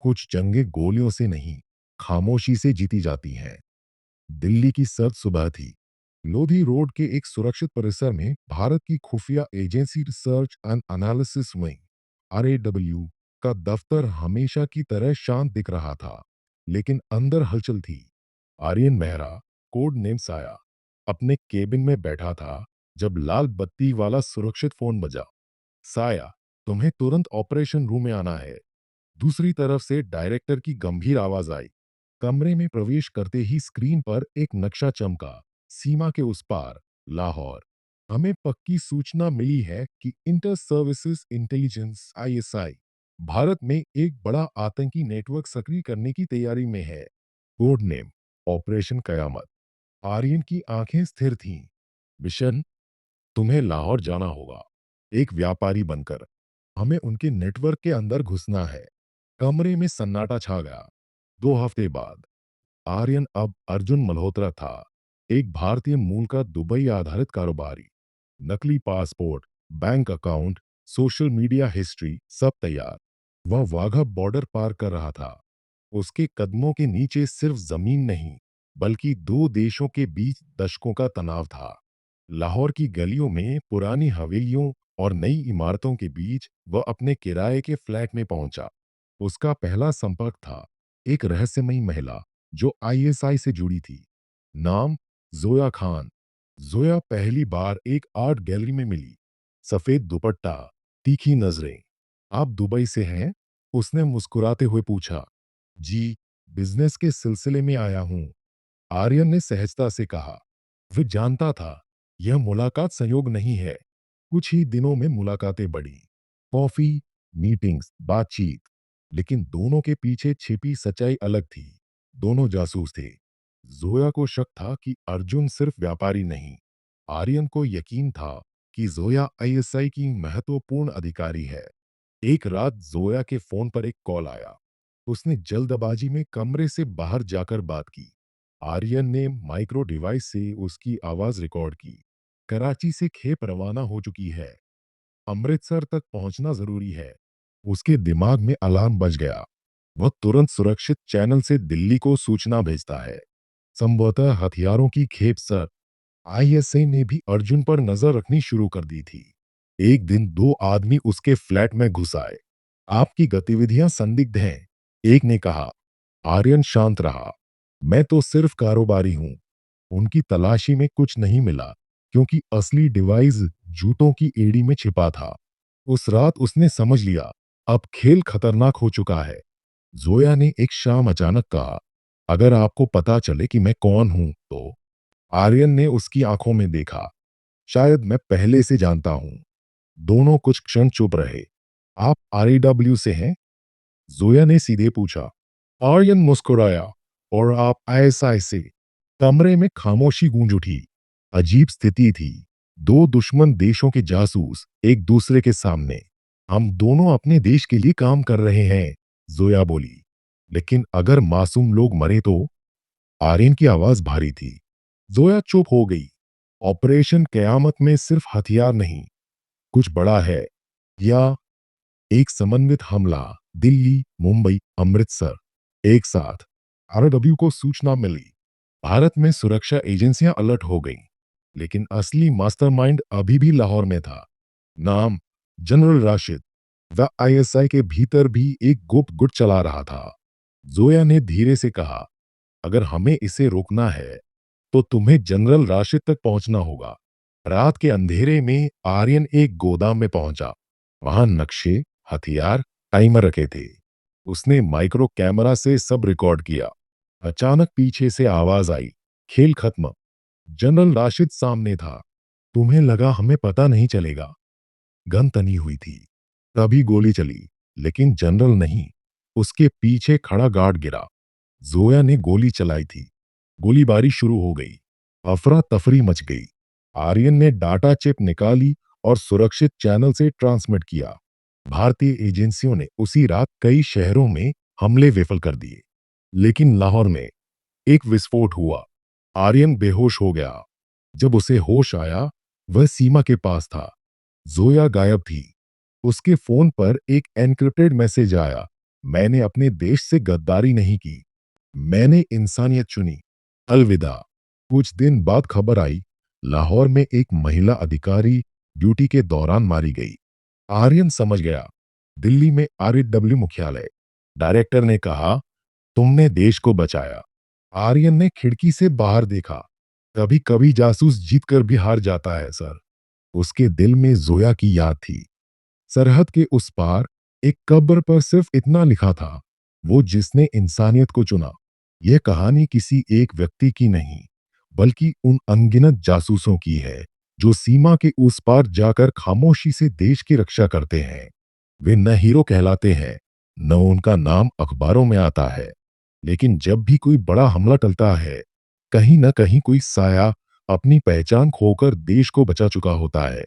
कुछ जंगें गोलियों से नहीं, खामोशी से जीती जाती हैं। दिल्ली की सर्द सुबह थी। लोधी रोड के एक सुरक्षित परिसर में भारत की खुफिया agency research and analysis wing RAW का दफ्तर हमेशा की तरह शांत दिख रहा था, लेकिन अंदर हलचल थी। आर्यन मेहरा, कोड नेम साया, अपने केबिन में बैठा था जब लाल बत्ती वाला सुरक्षित फोन बजा। साया, तुम्हें तुरंत ऑपरेशन रूम में आना है। दूसरी तरफ से डायरेक्टर की गंभीर आवाज आई। कमरे में प्रवेश करते ही स्क्रीन पर एक नक्शा चमका। सीमा के उस पार, लाहौर। हमें पक्की सूचना मिली है कि inter services intelligence ISI Bharat में एक बड़ा आतंकी नेटवर्क सक्रिय करने की तैयारी में है। कोड नेम ऑपरेशन कयामत। आर्यन की आंखें स्थिर थीं। मिशन, तुम्हें लाहौर जाना होगा, एक व्यापारी बनकर। हमें उनके नेटवर्क के अंदर घुसना है। कमरे में सन्नाटा छा गया। 2 हफ्ते बाद आर्यन अब अर्जुन मल्होत्रा था, एक भारतीय मूल का दुबई आधारित कारोबारी। नकली passport, bank account, social media history सब तैयार। वह वाघा बॉर्डर पार कर रहा था। उसके कदमों के नीचे सिर्फ जमीन नहीं, बल्कि दो देशों के बीच दशकों का तनाव था। लाहौर की गलियों में पुरानी हवेलियों और नई इमारतों के बीच वह अपने किराए के फ्लैट में पहुंचा। उसका पहला संपर्क था एक रहस्यमयी महिला जो आईएसआई से जुड़ी थी। नाम जोया खान। जोया पहली बार एक आर्ट गैलरी में मिली। सफेद दुपट्टा, तीखी नजरें। आप दुबई से हैं? उसने मुस्कुराते हुए पूछा। जी, बिजनेस के सिलसिले में आया हूं, आर्यन ने सहजता से कहा। वह जानता था यह मुलाकात संयोग नहीं है। कुछ ही दिनों में मुलाकातें बढ़ी। कॉफी, मीटिंग्स, बातचीत। लेकिन दोनों के पीछे छिपी सच्चाई अलग थी। दोनों जासूस थे। जोया को शक था कि अर्जुन सिर्फ व्यापारी नहीं। आर्यन को यकीन था कि जोया आईएसआई की महत्वपूर्ण अधिकारी है। एक रात जोया के फोन पर एक कॉल आया। उसने जल्दबाजी में कमरे से बाहर जाकर बात की। आर्यन ने माइक्रो डिवाइस से उसकी आवाज रिकॉर्ड की। कराची से खेप रवाना हो चुकी है, अमृतसर तक पहुंचना जरूरी है। उसके दिमाग में अलार्म बज गया। वह तुरंत सुरक्षित चैनल से दिल्ली को सूचना भेजता है। संभवतः हथियारों की खेप सर। आईएसआई ने भी अर्जुन पर नजर रखनी शुरू कर दी थी। एक दिन दो आदमी उसके फ्लैट में घुस आए। आपकी गतिविधियां संदिग्ध हैं, एक ने कहा। आर्यन शांत रहा। मैं तो सिर्फ कारोबारी हूं। उनकी तलाशी में कुछ नहीं मिला, क्योंकि असली डिवाइस जूतों की एड़ी में छिपा था। उस रात उसने समझ लिया, अब खेल खतरनाक हो चुका है। जोया ने एक शाम अचानक कहा, अगर आपको पता चले कि मैं कौन हूं तो। आर्यन ने उसकी आंखों में देखा। शायद मैं पहले से जानता हूं। दोनों कुछ क्षण चुप रहे। आप आरईडब्ल्यू से हैं? जोया ने सीधे पूछा। आर्यन मुस्कुराया। और आप आईएसआई से? कमरे में खामोशी गूंज उठी। अजीब स्थिति थी। दो दुश्मन देशों के जासूस एक दूसरे के सामने। हम दोनों अपने देश के लिए काम कर रहे हैं, जोया बोली। लेकिन अगर मासूम लोग मरे तो? आर्यन की आवाज भारी थी। जोया चुप हो गई। ऑपरेशन कयामत में सिर्फ हथियार नहीं, कुछ बड़ा है। या एक समन्वित हमला, दिल्ली, मुंबई, अमृतसर एक साथ। आरडब्ल्यू को सूचना मिली। भारत में सुरक्षा एजेंसियां अलर्ट हो गईं, लेकिन असली मास्टरमाइंड अभी भी लाहौर में था। नाम जनरल राशिद। वह आईएसआई के भीतर भी एक गुप्त गुट चला रहा था। जोया ने धीरे से कहा, अगर हमें इसे रोकना है तो तुम्हें जनरल राशिद तक पहुंचना होगा। रात के अंधेरे में आर्यन एक गोदाम में पहुंचा। वहां नक्शे, हथियार, टाइमर रखे थे। उसने माइक्रो कैमरा से सब रिकॉर्ड किया। अचानक पीछे से आवाज आई, खेल खत्म। जनरल राशिद सामने था। तुम्हें लगा हमें पता नहीं चलेगा। गन तनी हुई थी। तभी गोली चली, लेकिन जनरल नहीं, उसके पीछे खड़ा गार्ड गिरा। जोया ने गोली चलाई थी। गोलीबारी शुरू हो गई। अफरा तफरी मच गई। आर्यन ने डाटा चिप निकाली और सुरक्षित चैनल से ट्रांसमिट किया। भारतीय एजेंसियों ने उसी रात कई शहरों में हमले विफल कर दिए। लेकिन लाहौर में एक विस्फोट हुआ। आर्यन बेहोश हो गया। जब उसे होश आया, वह सीमा के पास था। जोया गायब थी। उसके फोन पर एक एन्क्रिप्टेड मैसेज आया, मैंने अपने देश से गद्दारी नहीं की, मैंने इंसानियत चुनी। अलविदा। कुछ दिन बाद खबर आई, लाहौर में एक महिला अधिकारी ड्यूटी के दौरान मारी गई। आर्यन समझ गया। दिल्ली में आरएडब्ल्यू मुख्यालय। डायरेक्टर ने कहा, तुमने देश को बचाया। आर्यन ने खिड़की से बाहर देखा। कभी कभी जासूस जीतकर भी हार जाता है सर। उसके दिल में जोया की याद थी। सरहद के उस पार एक कब्र पर सिर्फ इतना लिखा था, वो जिसने इंसानियत को चुना। यह कहानी किसी एक व्यक्ति की नहीं, बल्कि उन अनगिनत जासूसों की है जो सीमा के उस पार जाकर खामोशी से देश की रक्षा करते हैं। वे न हीरो कहलाते हैं, न उनका नाम अखबारों में आता है, लेकिन जब भी कोई बड़ा हमला टलता है, कहीं न कहीं कोई साया अपनी पहचान खोकर देश को बचा चुका होता है।